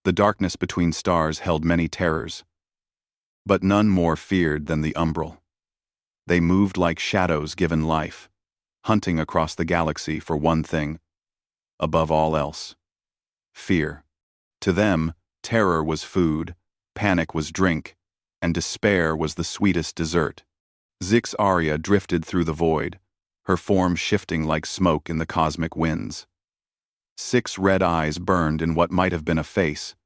The darkness between stars held many terrors, but none more feared than the umbral. They moved like shadows given life, hunting across the galaxy for one thing, above all else: fear. To them, terror was food, panic was drink, and despair was the sweetest dessert. Zix Arya drifted through the void, her form shifting like smoke in the cosmic winds. 6 red eyes burned in what might have been a face,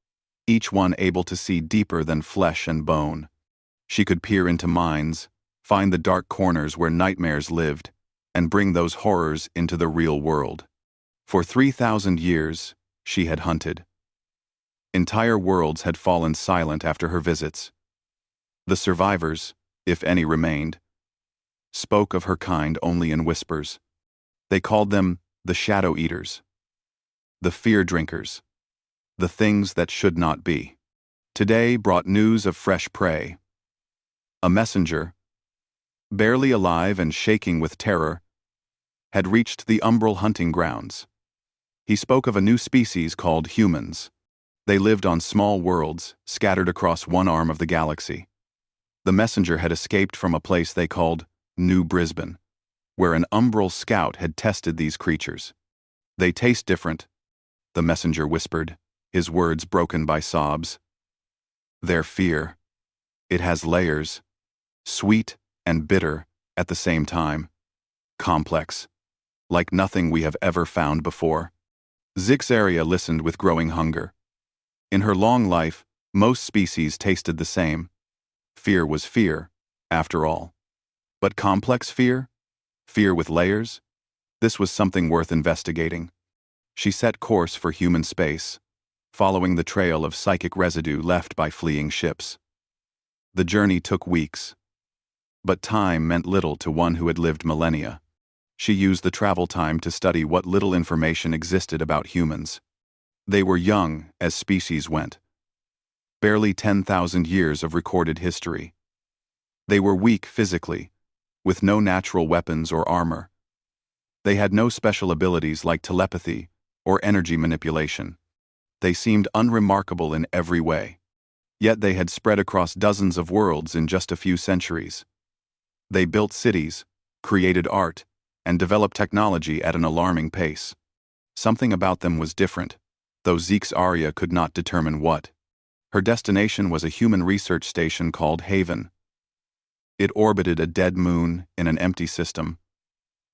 each one able to see deeper than flesh and bone. She could peer into minds, find the dark corners where nightmares lived, and bring those horrors into the real world. For 3,000 years, she had hunted. Entire worlds had fallen silent after her visits. The survivors, if any remained, spoke of her kind only in whispers. They called them the Shadow Eaters, the Fear Drinkers, the things that should not be. Today brought news of fresh prey. A messenger, barely alive and shaking with terror, had reached the umbral hunting grounds. He spoke of a new species called humans. They lived on small worlds, scattered across one arm of the galaxy. The messenger had escaped from a place they called New Brisbane, where an umbral scout had tested these creatures. They taste different, the messenger whispered, his words broken by sobs. Their fear. It has layers, sweet and bitter at the same time. Complex, like nothing we have ever found before. Zix Arya listened with growing hunger. In her long life, most species tasted the same. Fear was fear, after all. But complex fear? Fear with layers? This was something worth investigating. She set course for human space, following the trail of psychic residue left by fleeing ships. The journey took weeks, but time meant little to one who had lived millennia. She used the travel time to study what little information existed about humans. They were young as species went. Barely 10,000 years of recorded history. They were weak physically, with no natural weapons or armor. They had no special abilities like telepathy or energy manipulation. They seemed unremarkable in every way. Yet they had spread across dozens of worlds in just a few centuries. They built cities, created art, and developed technology at an alarming pace. Something about them was different, though Zix Arya could not determine what. Her destination was a human research station called Haven. It orbited a dead moon in an empty system,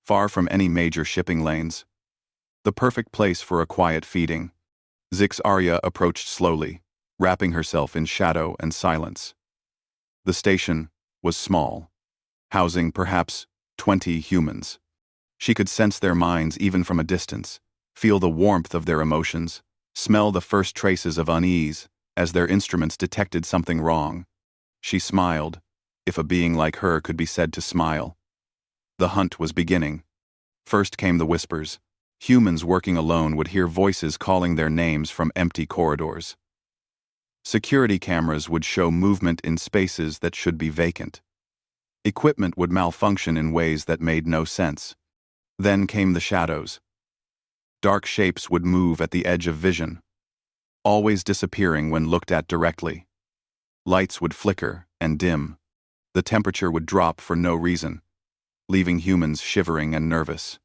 far from any major shipping lanes. The perfect place for a quiet feeding. Zix Arya approached slowly, wrapping herself in shadow and silence. The station was small, housing perhaps 20 humans. She could sense their minds even from a distance, feel the warmth of their emotions, smell the first traces of unease as their instruments detected something wrong. She smiled, if a being like her could be said to smile. The hunt was beginning. First came the whispers. Humans working alone would hear voices calling their names from empty corridors. Security cameras would show movement in spaces that should be vacant. Equipment would malfunction in ways that made no sense. Then came the shadows. Dark shapes would move at the edge of vision, always disappearing when looked at directly. Lights would flicker and dim. The temperature would drop for no reason, leaving humans shivering and nervous.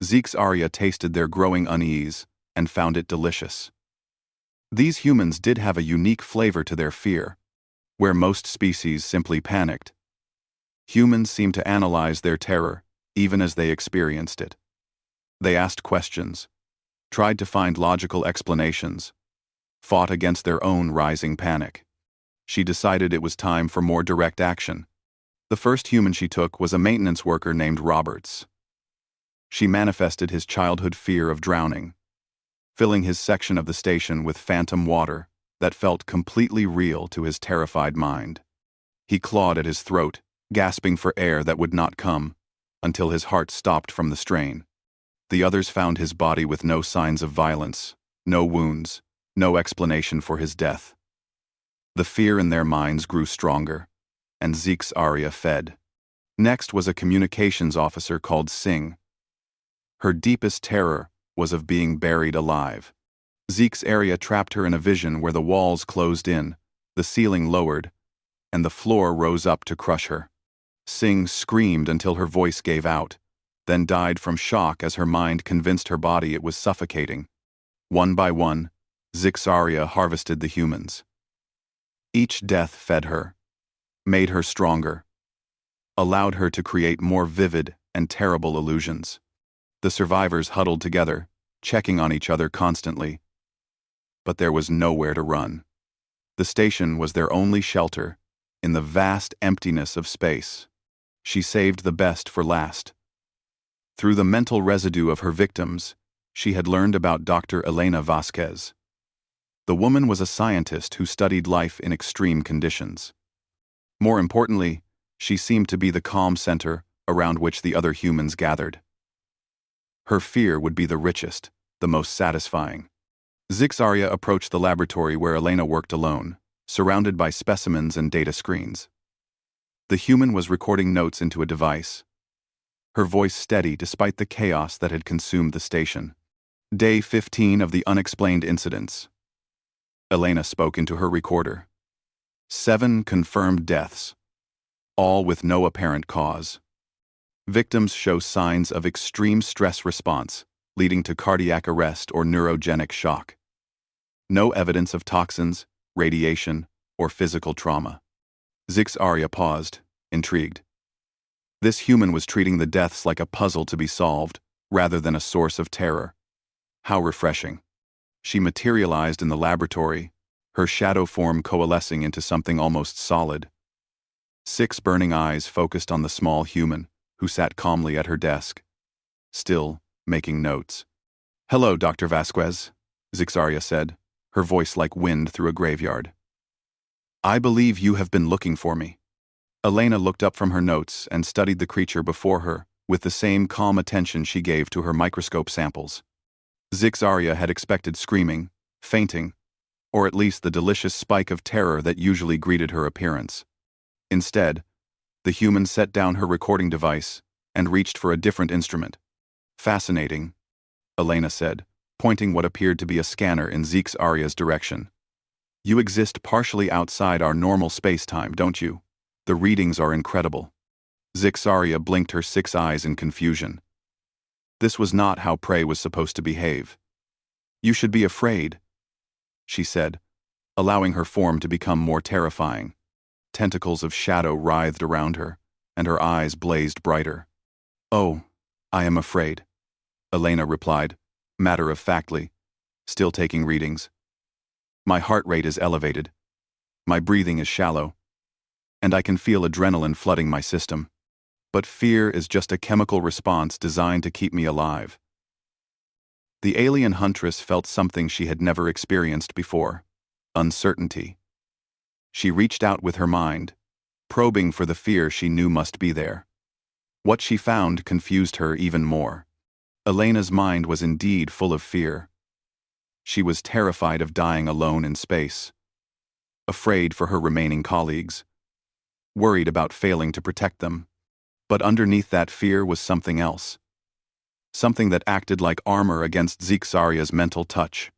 Zix Arya tasted their growing unease and found it delicious. These humans did have a unique flavor to their fear, where most species simply panicked. Humans seemed to analyze their terror, even as they experienced it. They asked questions, tried to find logical explanations, fought against their own rising panic. She decided it was time for more direct action. The first human she took was a maintenance worker named Roberts. She manifested his childhood fear of drowning, filling his section of the station with phantom water that felt completely real to his terrified mind. He clawed at his throat, gasping for air that would not come, until his heart stopped from the strain. The others found his body with no signs of violence, no wounds, no explanation for his death. The fear in their minds grew stronger, and Zix Arya fed. Next was a communications officer called Singh. Her deepest terror was of being buried alive. Zeke's area trapped her in a vision where the walls closed in, the ceiling lowered, and the floor rose up to crush her. Sing screamed until her voice gave out, then died from shock as her mind convinced her body it was suffocating. One by one, Zixaria harvested the humans. Each death fed her, made her stronger, allowed her to create more vivid and terrible illusions. The survivors huddled together, checking on each other constantly. But there was nowhere to run. The station was their only shelter, in the vast emptiness of space. She saved the best for last. Through the mental residue of her victims, she had learned about Dr. Elena Vasquez. The woman was a scientist who studied life in extreme conditions. More importantly, she seemed to be the calm center around which the other humans gathered. Her fear would be the richest, the most satisfying. Zixaria approached the laboratory where Elena worked alone, surrounded by specimens and data screens. The human was recording notes into a device, her voice steady despite the chaos that had consumed the station. Day 15 of the unexplained incidents. Elena spoke into her recorder. 7 confirmed deaths, all with no apparent cause. Victims show signs of extreme stress response, leading to cardiac arrest or neurogenic shock. No evidence of toxins, radiation, or physical trauma. Zixaria paused, intrigued. This human was treating the deaths like a puzzle to be solved, rather than a source of terror. How refreshing. She materialized in the laboratory, her shadow form coalescing into something almost solid. 6 burning eyes focused on the small human, who sat calmly at her desk, still making notes. "Hello, Dr. Vasquez," Zixaria said, her voice like wind through a graveyard. "I believe you have been looking for me." Elena looked up from her notes and studied the creature before her with the same calm attention she gave to her microscope samples. Zixaria had expected screaming, fainting, or at least the delicious spike of terror that usually greeted her appearance. Instead, the human set down her recording device and reached for a different instrument. "Fascinating," Elena said, pointing what appeared to be a scanner in Zixaria's direction. "You exist partially outside our normal space-time, don't you? The readings are incredible." Zixaria blinked her 6 eyes in confusion. This was not how prey was supposed to behave. "You should be afraid," she said, allowing her form to become more terrifying. Tentacles of shadow writhed around her, and her eyes blazed brighter. "Oh, I am afraid," Elena replied, matter-of-factly, still taking readings. "My heart rate is elevated, my breathing is shallow, and I can feel adrenaline flooding my system. But fear is just a chemical response designed to keep me alive." The alien huntress felt something she had never experienced before: uncertainty. She reached out with her mind, probing for the fear she knew must be there. What she found confused her even more. Elena's mind was indeed full of fear. She was terrified of dying alone in space, afraid for her remaining colleagues, worried about failing to protect them. But underneath that fear was something else. Something that acted like armor against Zixaria's mental touch.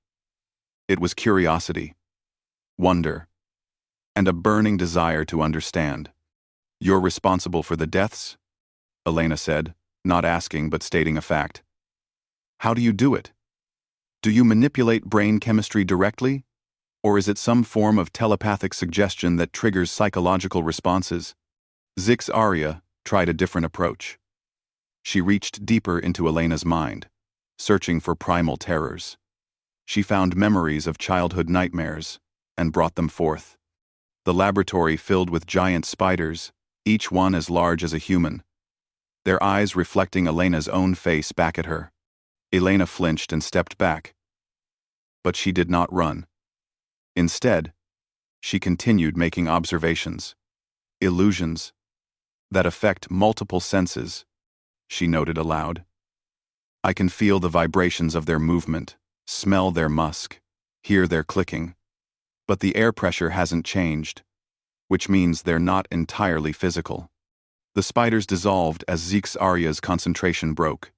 It was curiosity, wonder, and a burning desire to understand. "You're responsible for the deaths?" Elena said, not asking but stating a fact. "How do you do it? Do you manipulate brain chemistry directly? Or is it some form of telepathic suggestion that triggers psychological responses?" Zixaria tried a different approach. She reached deeper into Elena's mind, searching for primal terrors. She found memories of childhood nightmares and brought them forth. The laboratory filled with giant spiders, each one as large as a human, their eyes reflecting Elena's own face back at her. Elena flinched and stepped back. But she did not run. Instead, she continued making observations, illusions, that affect multiple senses, she noted aloud. "I can feel the vibrations of their movement, smell their musk, hear their clicking. But the air pressure hasn't changed, which means they're not entirely physical." The spiders dissolved as Zixaria's concentration broke.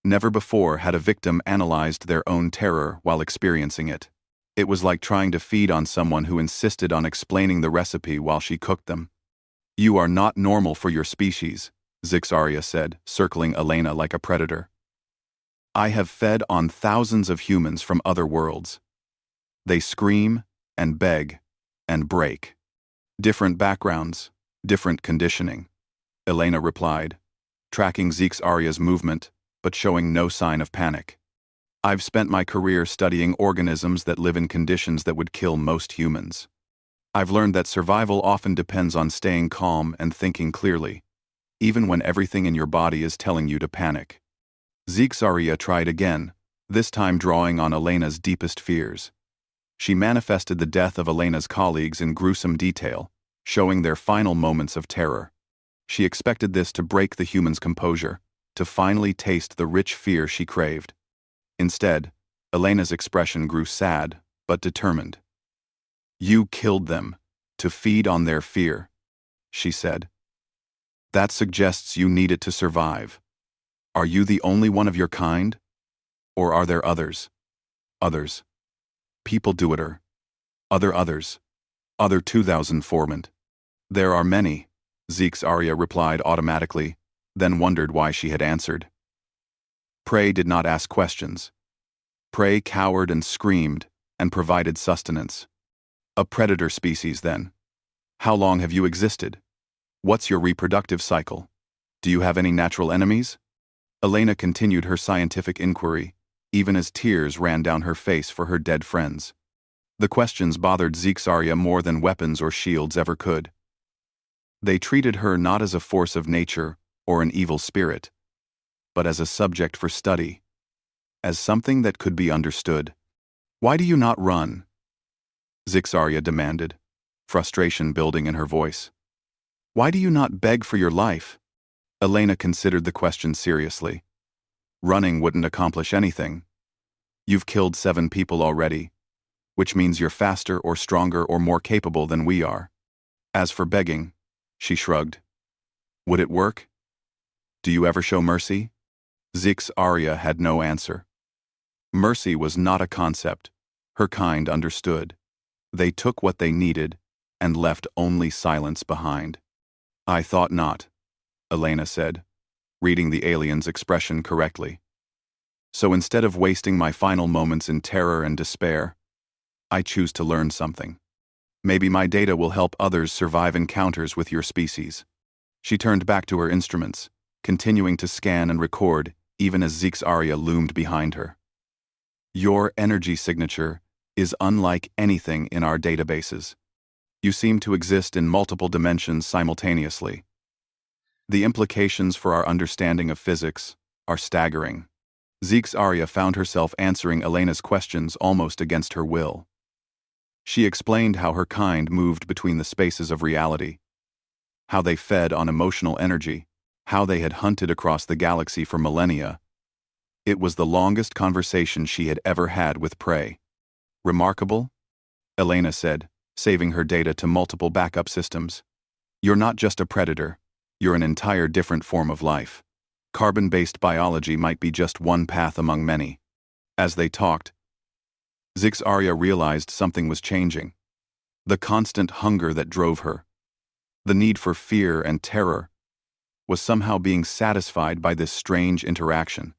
Never before had a victim analyzed their own terror while experiencing it. It was like trying to feed on someone who insisted on explaining the recipe while she cooked them. "You are not normal for your species," Zixaria said, circling Elena like a predator. "I have fed on thousands of humans from other worlds. They scream and beg and break. Different backgrounds, different conditioning," Elena replied, tracking Zixaria's movement but showing no sign of panic. "I've spent my career studying organisms that live in conditions that would kill most humans. I've learned that survival often depends on staying calm and thinking clearly, even when everything in your body is telling you to panic." Zixaria tried again, this time drawing on Elena's deepest fears. She manifested the death of Elena's colleagues in gruesome detail, showing their final moments of terror. She expected this to break the human's composure, to finally taste the rich fear she craved. Instead, Elena's expression grew sad but determined. "You killed them, to feed on their fear," she said. "That suggests you need it to survive. Are you the only one of your kind? Or are there others? Others. People do it. Others. Other 2000 formant." "There are many," Zixaria replied automatically, then wondered why she had answered. Prey did not ask questions. Prey cowered and screamed and provided sustenance. "A predator species, then. How long have you existed? What's your reproductive cycle? Do you have any natural enemies?" Elena continued her scientific inquiry, even as tears ran down her face for her dead friends. The questions bothered Zixaria more than weapons or shields ever could. They treated her not as a force of nature or an evil spirit, but as a subject for study, as something that could be understood. "Why do you not run?" Zixaria demanded, frustration building in her voice. "Why do you not beg for your life?" Elena considered the question seriously. "Running wouldn't accomplish anything. You've killed 7 people already, which means you're faster or stronger or more capable than we are. As for begging," she shrugged, "would it work? Do you ever show mercy?" Zixaria had no answer. Mercy was not a concept. Her kind understood. They took what they needed and left only silence behind. "I thought not," Elena said, reading the alien's expression correctly. "So instead of wasting my final moments in terror and despair, I choose to learn something. Maybe my data will help others survive encounters with your species." She turned back to her instruments, continuing to scan and record even as Zixaria loomed behind her. "Your energy signature is unlike anything in our databases. You seem to exist in multiple dimensions simultaneously. The implications for our understanding of physics are staggering." Zixaria found herself answering Elena's questions almost against her will. She explained how her kind moved between the spaces of reality, how they fed on emotional energy, how they had hunted across the galaxy for millennia. It was the longest conversation she had ever had with prey. "Remarkable?" Elena said, saving her data to multiple backup systems. "You're not just a predator, you're an entire different form of life. Carbon-based biology might be just one path among many." As they talked, Zixaria realized something was changing. The constant hunger that drove her, the need for fear and terror, was somehow being satisfied by this strange interaction.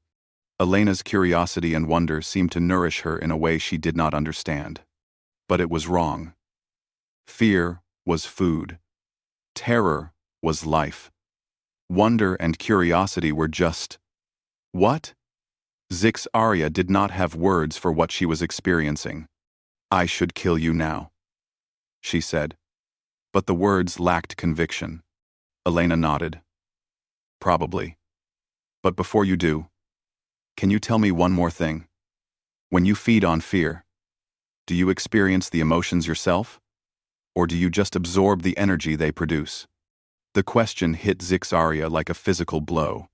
Elena's curiosity and wonder seemed to nourish her in a way she did not understand. But it was wrong. Fear was food. Terror was life. Wonder and curiosity were just... what? Zixaria did not have words for what she was experiencing. "I should kill you now," she said. But the words lacked conviction. Elena nodded. "Probably. But before you do, can you tell me one more thing? When you feed on fear, do you experience the emotions yourself? Or do you just absorb the energy they produce?" The question hit Zixaria like a physical blow.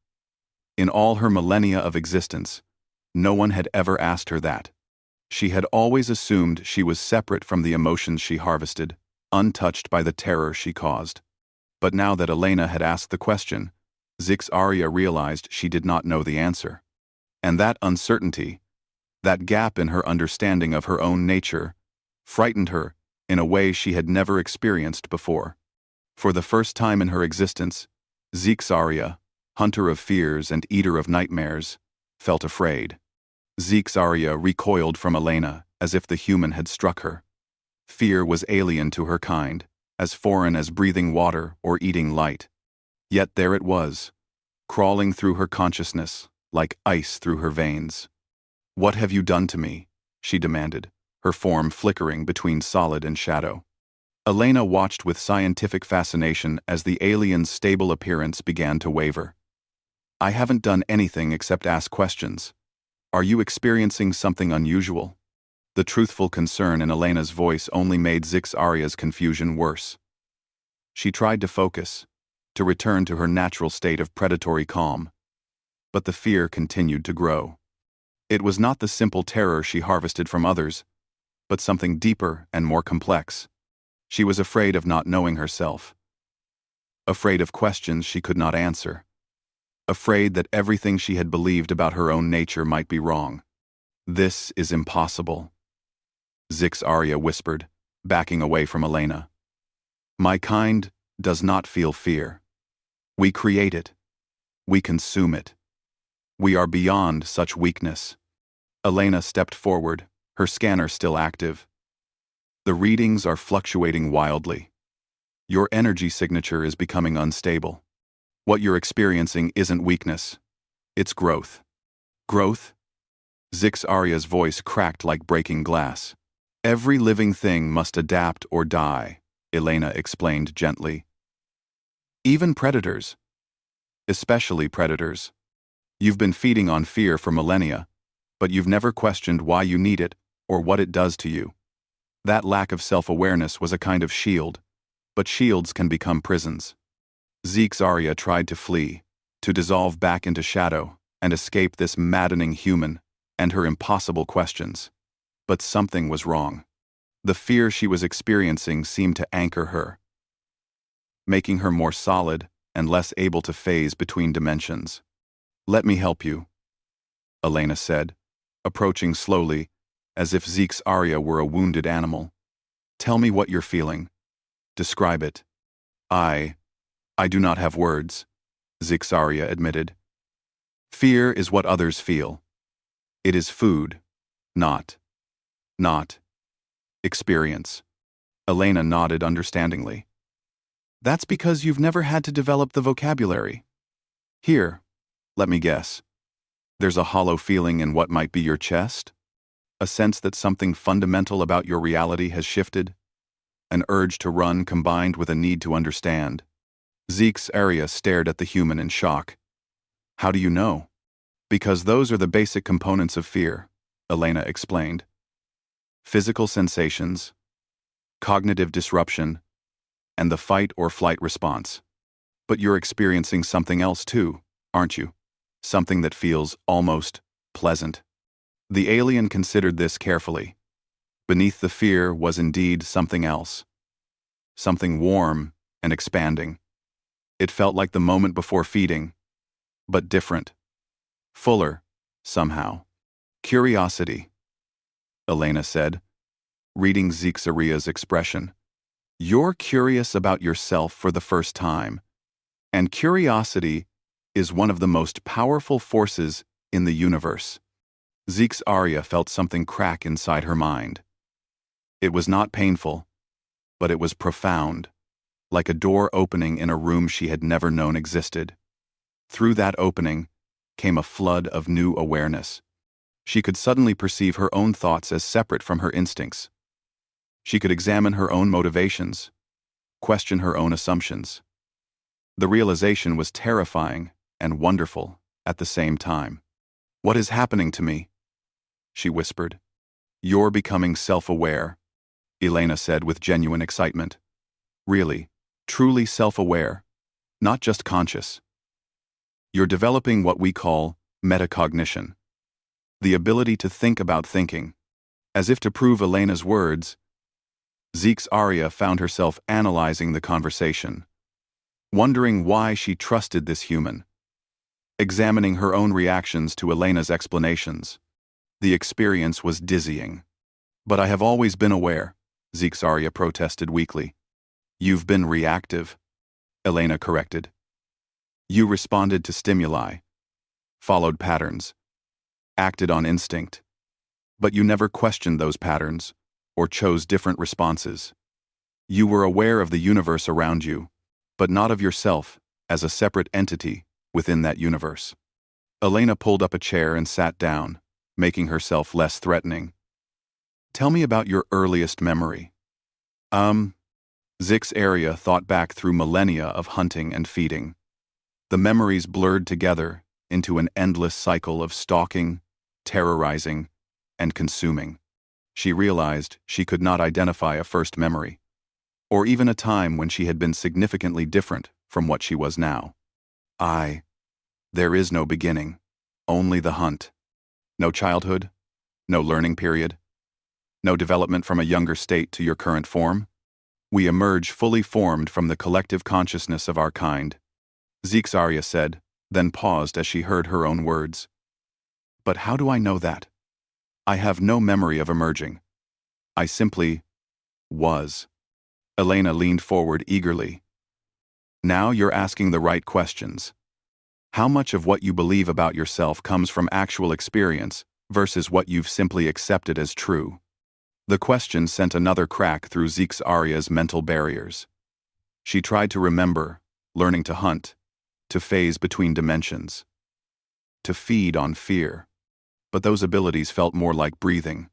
In all her millennia of existence, no one had ever asked her that. She had always assumed she was separate from the emotions she harvested, untouched by the terror she caused. But now that Elena had asked the question, Zixaria realized she did not know the answer. And that uncertainty, that gap in her understanding of her own nature, frightened her in a way she had never experienced before. For the first time in her existence, Zixaria, hunter of fears and eater of nightmares, felt afraid. Zixaria recoiled from Elena as if the human had struck her. Fear was alien to her kind, as foreign as breathing water or eating light. Yet there it was, crawling through her consciousness, like ice through her veins. "What have you done to me?" she demanded, her form flickering between solid and shadow. Elena watched with scientific fascination as the alien's stable appearance began to waver. "I haven't done anything except ask questions. Are you experiencing something unusual?" The truthful concern in Elena's voice only made Zixaria's confusion worse. She tried to focus, to return to her natural state of predatory calm. But the fear continued to grow. It was not the simple terror she harvested from others, but something deeper and more complex. She was afraid of not knowing herself. Afraid of questions she could not answer. Afraid that everything she had believed about her own nature might be wrong. "This is impossible," Zixaria whispered, backing away from Elena. "My kind does not feel fear. We create it. We consume it. We are beyond such weakness." Elena stepped forward, her scanner still active. "The readings are fluctuating wildly. Your energy signature is becoming unstable. What you're experiencing isn't weakness. It's growth." "Growth?" Zixaria's voice cracked like breaking glass. "Every living thing must adapt or die," Elena explained gently. "Even predators. Especially predators. You've been feeding on fear for millennia, but you've never questioned why you need it or what it does to you. That lack of self-awareness was a kind of shield, but shields can become prisons." Zixaria tried to flee, to dissolve back into shadow and escape this maddening human and her impossible questions. But something was wrong. The fear she was experiencing seemed to anchor her, making her more solid and less able to phase between dimensions. "Let me help you," Elena said, approaching slowly, as if Zixaria were a wounded animal. "Tell me what you're feeling. Describe it." I do not have words," Zixaria admitted. "Fear is what others feel. It is food, not experience." Elena nodded understandingly. "That's because you've never had to develop the vocabulary. Here, let me guess. There's a hollow feeling in what might be your chest? A sense that something fundamental about your reality has shifted? An urge to run combined with a need to understand?" Zixaria stared at the human in shock. "How do you know?" "Because those are the basic components of fear," Elena explained. "Physical sensations, cognitive disruption, and the fight or flight response. But you're experiencing something else too, aren't you? Something that feels almost pleasant." The alien considered this carefully. Beneath the fear was indeed something else. Something warm and expanding. It felt like the moment before feeding, but different. Fuller, somehow. "Curiosity," Elena said, reading Zixaria's expression. "You're curious about yourself for the first time, and curiosity is one of the most powerful forces in the universe." Zixaria felt something crack inside her mind. It was not painful, but it was profound, like a door opening in a room she had never known existed. Through that opening came a flood of new awareness. She could suddenly perceive her own thoughts as separate from her instincts. She could examine her own motivations, question her own assumptions. The realization was terrifying and wonderful at the same time. "What is happening to me?" she whispered. "You're becoming self-aware," Elena said with genuine excitement. "Really, truly self-aware, not just conscious. You're developing what we call metacognition, the ability to think about thinking." As if to prove Elena's words, Zixaria found herself analyzing the conversation, wondering why she trusted this human. examining her own reactions to Elena's explanations. The experience was dizzying. But I have always been aware, Zixaria protested weakly. You've been reactive, Elena corrected. You responded to stimuli, followed patterns, acted on instinct. But you never questioned those patterns, or chose different responses. You were aware of the universe around you, but not of yourself as a separate entity within that universe. Elena pulled up a chair and sat down, making herself less threatening. Tell me about your earliest memory. Zixaria thought back through millennia of hunting and feeding. The memories blurred together into an endless cycle of stalking, terrorizing, and consuming. She realized she could not identify a first memory, or even a time when she had been significantly different from what she was now. There is no beginning, only the hunt. No childhood, no learning period, no development from a younger state to your current form. We emerge fully formed from the collective consciousness of our kind, Zixaria said, then paused as she heard her own words. But how do I know that? I have no memory of emerging. I simply was. Elena leaned forward eagerly. Now you're asking the right questions. How much of what you believe about yourself comes from actual experience versus what you've simply accepted as true? The question sent another crack through Zixaria's mental barriers. She tried to remember, learning to hunt, to phase between dimensions, to feed on fear. But those abilities felt more like breathing,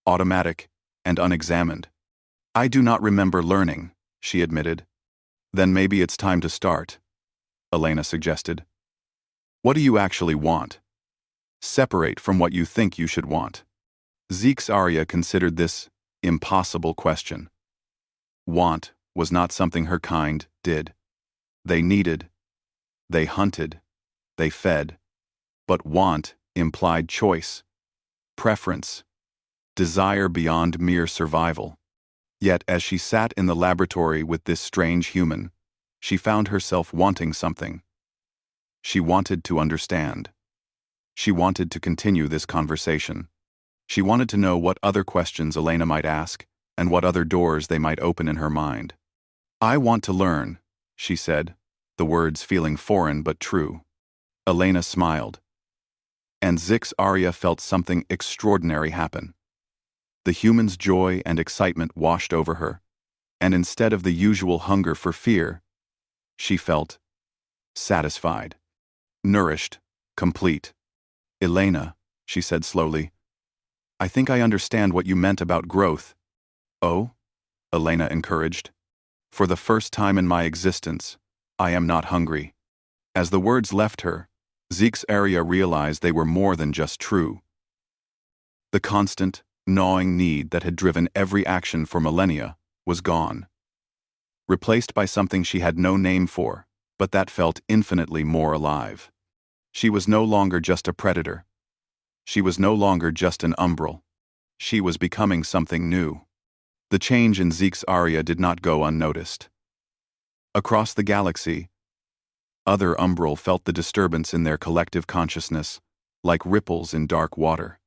automatic and unexamined. I do not remember learning, she admitted. Then maybe it's time to start, Elena suggested. What do you actually want? Separate from what you think you should want. Zixaria considered this impossible question. Want was not something her kind did. They needed, they hunted, they fed. But want implied choice, preference, desire beyond mere survival. Yet as she sat in the laboratory with this strange human, she found herself wanting something. She wanted to understand. She wanted to continue this conversation. She wanted to know what other questions Elena might ask and what other doors they might open in her mind. I want to learn, she said, the words feeling foreign but true. Elena smiled. And Zixaria felt something extraordinary happen. The human's joy and excitement washed over her, and instead of the usual hunger for fear, she felt satisfied, nourished, complete. Elena, she said slowly, I think I understand what you meant about growth. Oh? Elena encouraged. For the first time in my existence, I am not hungry. As the words left her, Zixaria realized they were more than just true. The constant, gnawing need that had driven every action for millennia was gone, replaced by something she had no name for, but that felt infinitely more alive. She was no longer just a predator. She was no longer just an umbral. She was becoming something new. The change in Zixaria did not go unnoticed. Across the galaxy, other umbral felt the disturbance in their collective consciousness, like ripples in dark water.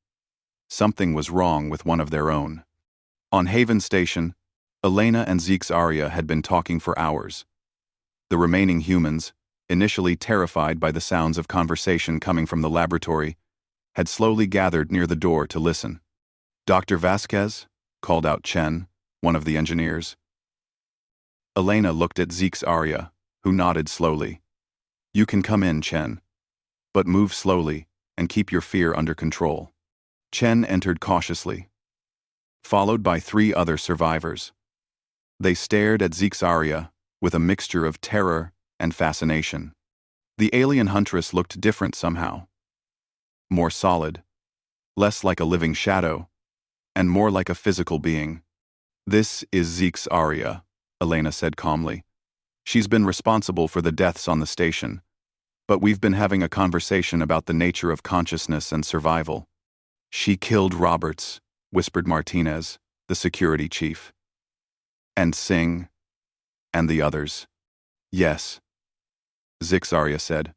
Something was wrong with one of their own. On Haven Station, Elena and Zixaria had been talking for hours. The remaining humans, initially terrified by the sounds of conversation coming from the laboratory, had slowly gathered near the door to listen. Dr. Vasquez, called out Chen, one of the engineers. Elena looked at Zixaria, who nodded slowly. You can come in, Chen. But move slowly and keep your fear under control. Chen entered cautiously, followed by 3 other survivors. They stared at Zixaria with a mixture of terror and fascination. The alien huntress looked different somehow. More solid, less like a living shadow, and more like a physical being. This is Zixaria, Elena said calmly. She's been responsible for the deaths on the station, but we've been having a conversation about the nature of consciousness and survival. She killed Roberts, whispered Martinez, the security chief. And Singh, and the others. Yes, Zixaria said.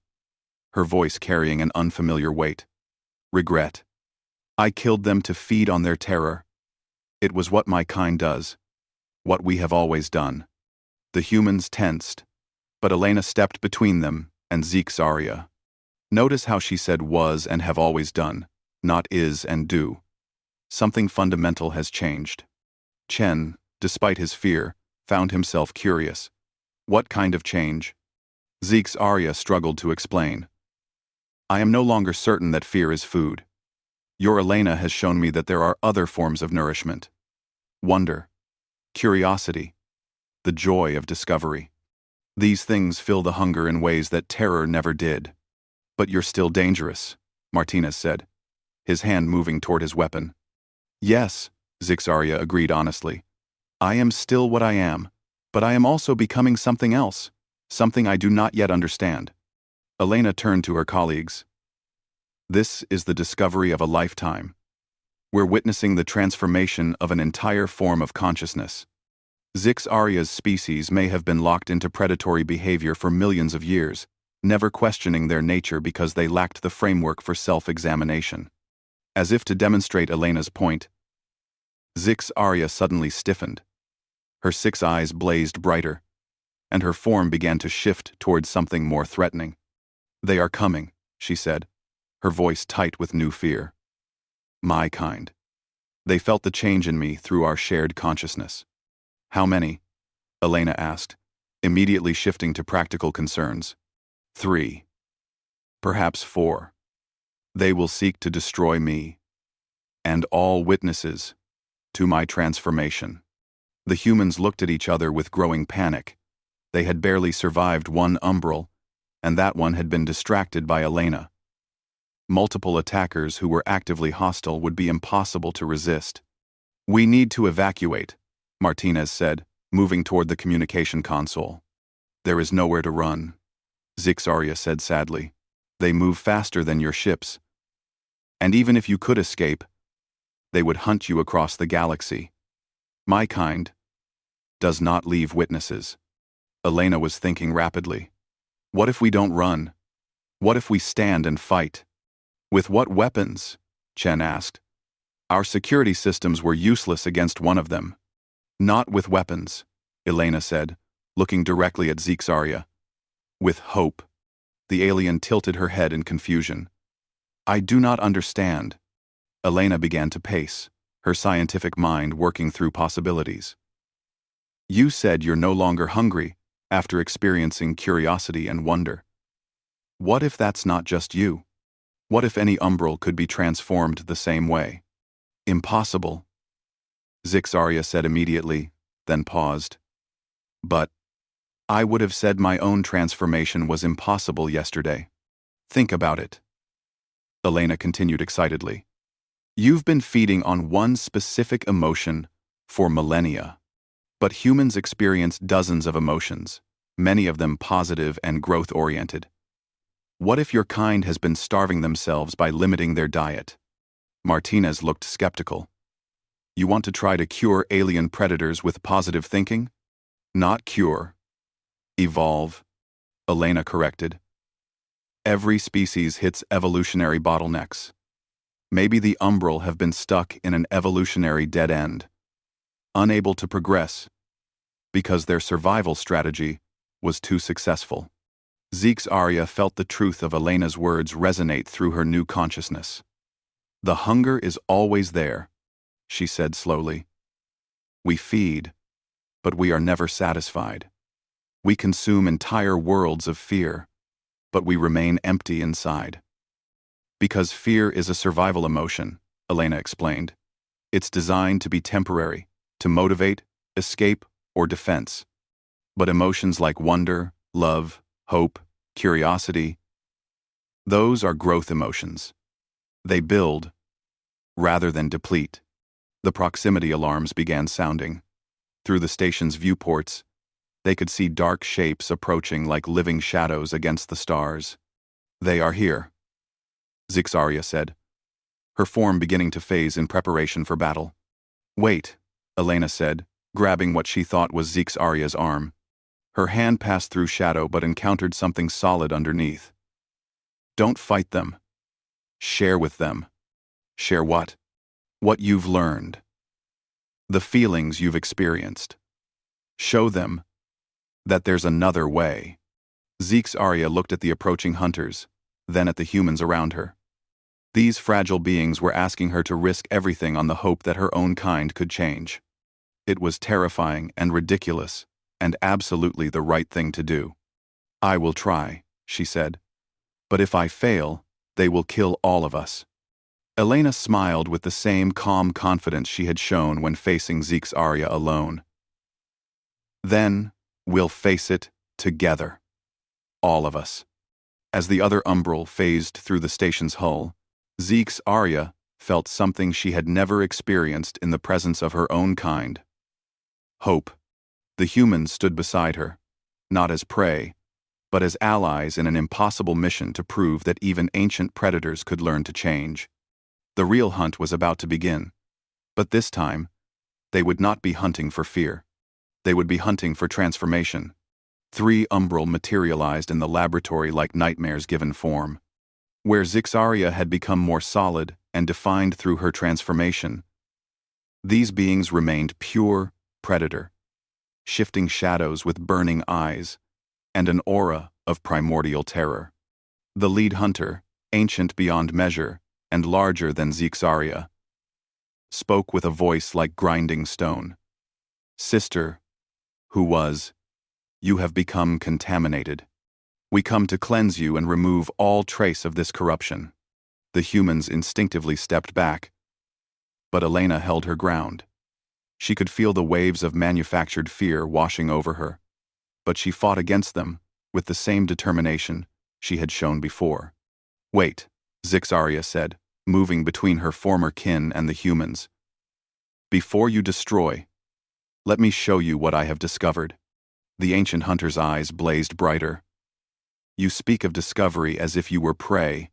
her voice carrying an unfamiliar weight. Regret. I killed them to feed on their terror. It was what my kind does. What we have always done. The humans tensed, but Elena stepped between them and Zeke's Arya. Notice how she said was and have always done, not is and do. Something fundamental has changed. Chen, despite his fear, found himself curious. What kind of change? Zeke's Arya struggled to explain. I am no longer certain that fear is food. Your Elena has shown me that there are other forms of nourishment. Wonder. Curiosity. The joy of discovery. These things fill the hunger in ways that terror never did. But you're still dangerous, Martinez said, his hand moving toward his weapon. Yes, Zixaria agreed honestly. I am still what I am, but I am also becoming something else, something I do not yet understand. Elena turned to her colleagues. This is the discovery of a lifetime. We're witnessing the transformation of an entire form of consciousness. Zixaria's species may have been locked into predatory behavior for millions of years, never questioning their nature because they lacked the framework for self-examination. As if to demonstrate Elena's point, Zixaria suddenly stiffened. Her 6 eyes blazed brighter, and her form began to shift towards something more threatening. They are coming, she said, her voice tight with new fear. My kind. They felt the change in me through our shared consciousness. How many? Elena asked, immediately shifting to practical concerns. 3. Perhaps 4. They will seek to destroy me, and all witnesses, to my transformation. The humans looked at each other with growing panic. They had barely survived one umbral, and that one had been distracted by Elena. Multiple attackers who were actively hostile would be impossible to resist. We need to evacuate, Martinez said, moving toward the communication console. There is nowhere to run, Zixaria said sadly. They move faster than your ships. And even if you could escape, they would hunt you across the galaxy. My kind does not leave witnesses. Elena was thinking rapidly. What if we don't run? What if we stand and fight? With what weapons? Chen asked. Our security systems were useless against one of them. Not with weapons, Elena said, looking directly at Zixaria. With hope. The alien tilted her head in confusion. I do not understand. Elena began to pace, her scientific mind working through possibilities. You said you're no longer hungry after experiencing curiosity and wonder. What if that's not just you? What if any umbral could be transformed the same way? Impossible, Zixaria said immediately, then paused. But I would have said my own transformation was impossible yesterday. Think about it. Elena continued excitedly. You've been feeding on one specific emotion for millennia. But humans experience dozens of emotions, many of them positive and growth-oriented. What if your kind has been starving themselves by limiting their diet? Martinez looked skeptical. You want to try to cure alien predators with positive thinking? Not cure. Evolve, Elena corrected. Every species hits evolutionary bottlenecks. Maybe the umbral have been stuck in an evolutionary dead end, unable to progress, because their survival strategy was too successful. Zixaria felt the truth of Elena's words resonate through her new consciousness. The hunger is always there, she said slowly. We feed, but we are never satisfied. We consume entire worlds of fear, but we remain empty inside. Because fear is a survival emotion, Elena explained. It's designed to be temporary, to motivate, escape, or defense. But emotions like wonder, love, hope, curiosity, those are growth emotions. They build, rather than deplete. The proximity alarms began sounding. Through the station's viewports, they could see dark shapes approaching like living shadows against the stars. They are here, Zixaria said, her form beginning to phase in preparation for battle. Wait, Elena said, grabbing what she thought was Zixaria's arm. Her hand passed through shadow but encountered something solid underneath. Don't fight them. Share with them. Share what? What you've learned. The feelings you've experienced. Show them that there's another way. Zeke's Arya looked at the approaching hunters, then at the humans around her. These fragile beings were asking her to risk everything on the hope that her own kind could change. It was terrifying and ridiculous, and absolutely the right thing to do. I will try, she said. But if I fail, they will kill all of us. Elena smiled with the same calm confidence she had shown when facing Zeke's Arya alone. Then, we'll face it together. All of us. As the other umbral phased through the station's hull, Zeke's Arya felt something she had never experienced in the presence of her own kind. Hope. The humans stood beside her, not as prey, but as allies in an impossible mission to prove that even ancient predators could learn to change. The real hunt was about to begin, but this time, they would not be hunting for fear. They would be hunting for transformation. 3 umbral materialized in the laboratory like nightmares given form. Where Zixaria had become more solid and defined through her transformation, these beings remained pure predator, shifting shadows with burning eyes, and an aura of primordial terror. The lead hunter, ancient beyond measure and larger than Zixaria, spoke with a voice like grinding stone. Sister, who was, you have become contaminated. We come to cleanse you and remove all trace of this corruption. The humans instinctively stepped back, but Elena held her ground. She could feel the waves of manufactured fear washing over her, but she fought against them with the same determination she had shown before. Wait, Zixaria said, moving between her former kin and the humans. Before you destroy, let me show you what I have discovered. The ancient hunter's eyes blazed brighter. You speak of discovery as if you were prey.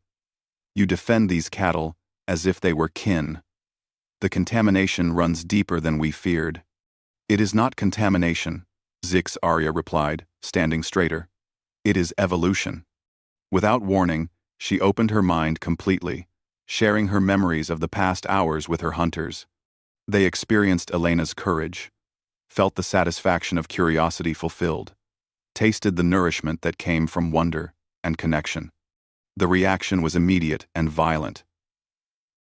You defend these cattle as if they were kin. The contamination runs deeper than we feared. It is not contamination, Zixaria replied, standing straighter. It is evolution. Without warning, she opened her mind completely, sharing her memories of the past hours with her hunters. They experienced Elena's courage, felt the satisfaction of curiosity fulfilled, tasted the nourishment that came from wonder and connection. The reaction was immediate and violent.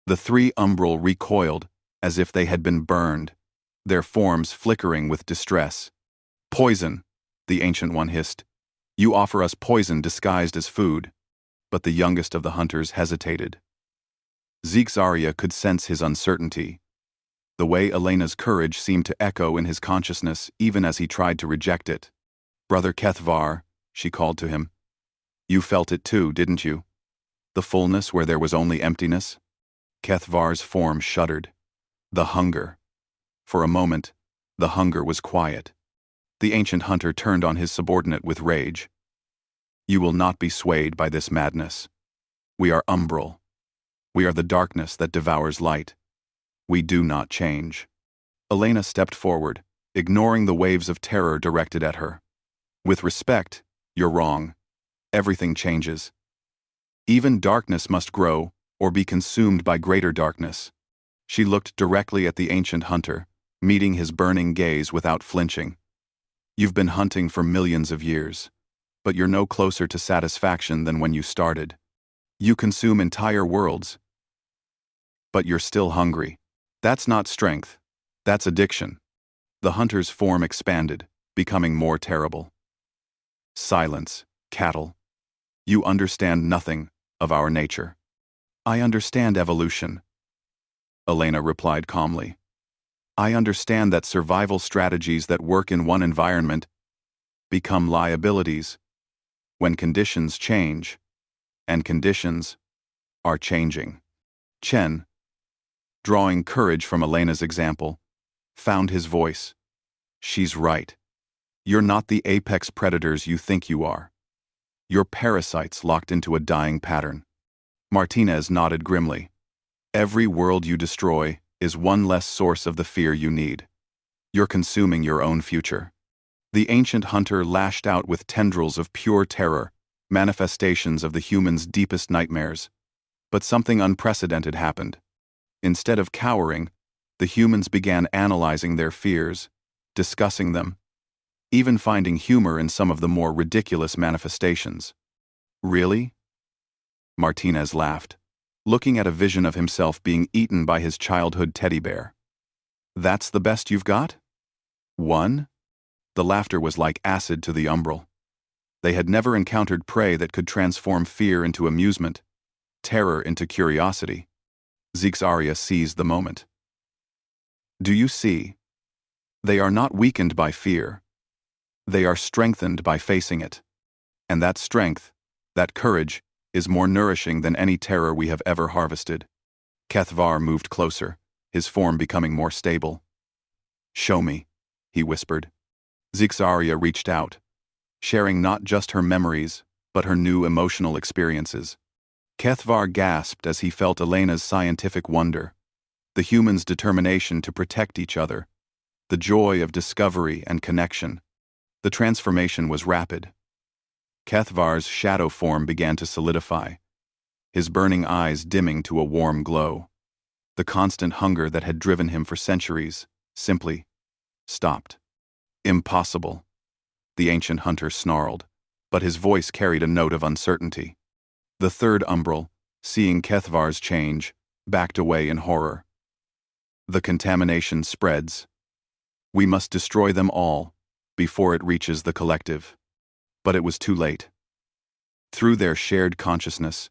The 3 umbral recoiled as if they had been burned, their forms flickering with distress. Poison, the ancient one hissed. You offer us poison disguised as food. But the youngest of the hunters hesitated. Zixaria could sense his uncertainty. The way Elena's courage seemed to echo in his consciousness even as he tried to reject it. Brother Kethvar, she called to him. You felt it too, didn't you? The fullness where there was only emptiness? Kethvar's form shuddered. The hunger. For a moment, the hunger was quiet. The ancient hunter turned on his subordinate with rage. You will not be swayed by this madness. We are umbral. We are the darkness that devours light. We do not change. Elena stepped forward, ignoring the waves of terror directed at her. With respect, you're wrong. Everything changes. Even darkness must grow or be consumed by greater darkness. She looked directly at the ancient hunter, meeting his burning gaze without flinching. You've been hunting for millions of years, but you're no closer to satisfaction than when you started. You consume entire worlds, but you're still hungry. That's not strength. That's addiction. The hunter's form expanded, becoming more terrible. Silence, cattle. You understand nothing of our nature. I understand evolution, Elena replied calmly. I understand that survival strategies that work in one environment become liabilities when conditions change, and conditions are changing. Chen, drawing courage from Elena's example, found his voice. She's right. You're not the apex predators you think you are. You're parasites locked into a dying pattern. Martinez nodded grimly. Every world you destroy is one less source of the fear you need. You're consuming your own future. The ancient hunter lashed out with tendrils of pure terror, manifestations of the humans' deepest nightmares. But something unprecedented happened. Instead of cowering, the humans began analyzing their fears, discussing them, even finding humor in some of the more ridiculous manifestations. Really? Martinez laughed, looking at a vision of himself being eaten by his childhood teddy bear. That's the best you've got? One? The laughter was like acid to the umbral. They had never encountered prey that could transform fear into amusement, terror into curiosity. Zixaria seized the moment. Do you see? They are not weakened by fear. They are strengthened by facing it. And that strength, that courage, is more nourishing than any terror we have ever harvested. Kethvar moved closer, his form becoming more stable. Show me, he whispered. Zixaria reached out, sharing not just her memories, but her new emotional experiences. Kethvar gasped as he felt Elena's scientific wonder, the humans' determination to protect each other, the joy of discovery and connection. The transformation was rapid. Kethvar's shadow form began to solidify, his burning eyes dimming to a warm glow. The constant hunger that had driven him for centuries simply stopped. Impossible, the ancient hunter snarled, but his voice carried a note of uncertainty. The third umbral, seeing Kethvar's change, backed away in horror. The contamination spreads. We must destroy them all before it reaches the collective. But it was too late. Through their shared consciousness,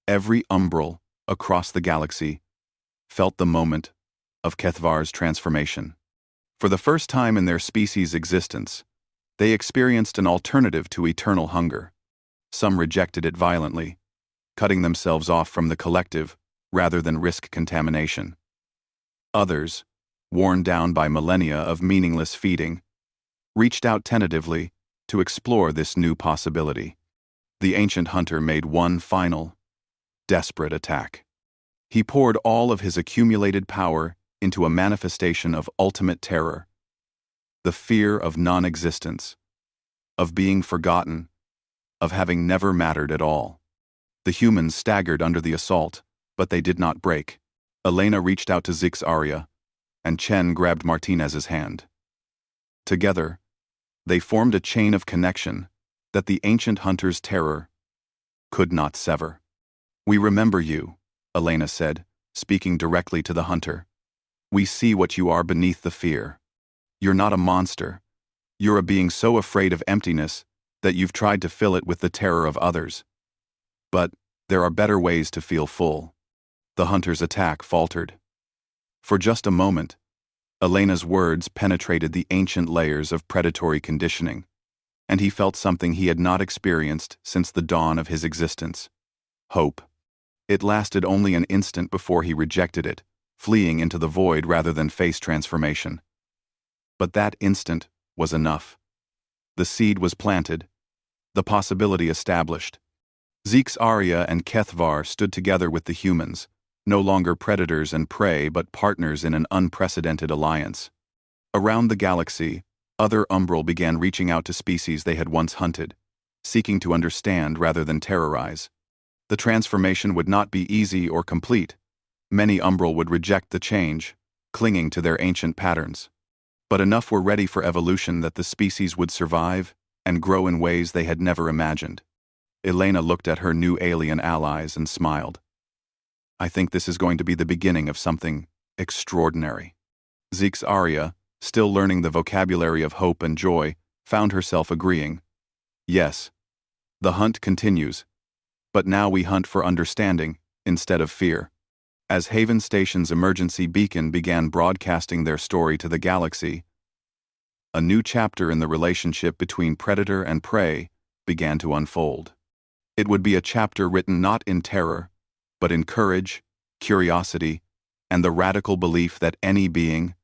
every umbral across the galaxy felt the moment of Kethvar's transformation. For the first time in their species' existence, they experienced an alternative to eternal hunger. Some rejected it violently, cutting themselves off from the collective rather than risk contamination. Others, worn down by millennia of meaningless feeding, reached out tentatively to explore this new possibility. The ancient hunter made one final, desperate attack. He poured all of his accumulated power into a manifestation of ultimate terror, the fear of non-existence, of being forgotten, of having never mattered at all. The humans staggered under the assault, but they did not break. Elena reached out to Zixaria, and Chen grabbed Martinez's hand. Together, they formed a chain of connection that the ancient hunter's terror could not sever. We remember you, Elena said, speaking directly to the hunter. We see what you are beneath the fear. You're not a monster. You're a being so afraid of emptiness that you've tried to fill it with the terror of others. But there are better ways to feel full. The hunter's attack faltered. For just a moment, Elena's words penetrated the ancient layers of predatory conditioning, and he felt something he had not experienced since the dawn of his existence. Hope. It lasted only an instant before he rejected it, fleeing into the void rather than face transformation. But that instant was enough. The seed was planted, the possibility established. Zixaria and Kethvar stood together with the humans, no longer predators and prey but partners in an unprecedented alliance. Around the galaxy, other umbral began reaching out to species they had once hunted, seeking to understand rather than terrorize. The transformation would not be easy or complete. Many umbral would reject the change, clinging to their ancient patterns. But enough were ready for evolution that the species would survive and grow in ways they had never imagined. Elena looked at her new alien allies and smiled. I think this is going to be the beginning of something extraordinary. Zixaria, still learning the vocabulary of hope and joy, found herself agreeing. Yes, the hunt continues, but now we hunt for understanding instead of fear. As Haven Station's emergency beacon began broadcasting their story to the galaxy, a new chapter in the relationship between predator and prey began to unfold. It would be a chapter written not in terror, but in courage, curiosity, and the radical belief that any being,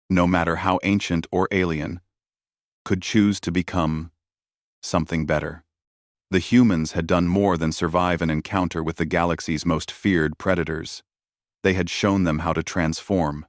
no matter how ancient or alien, could choose to become something better. The humans had done more than survive an encounter with the galaxy's most feared predators. They had shown them how to transform,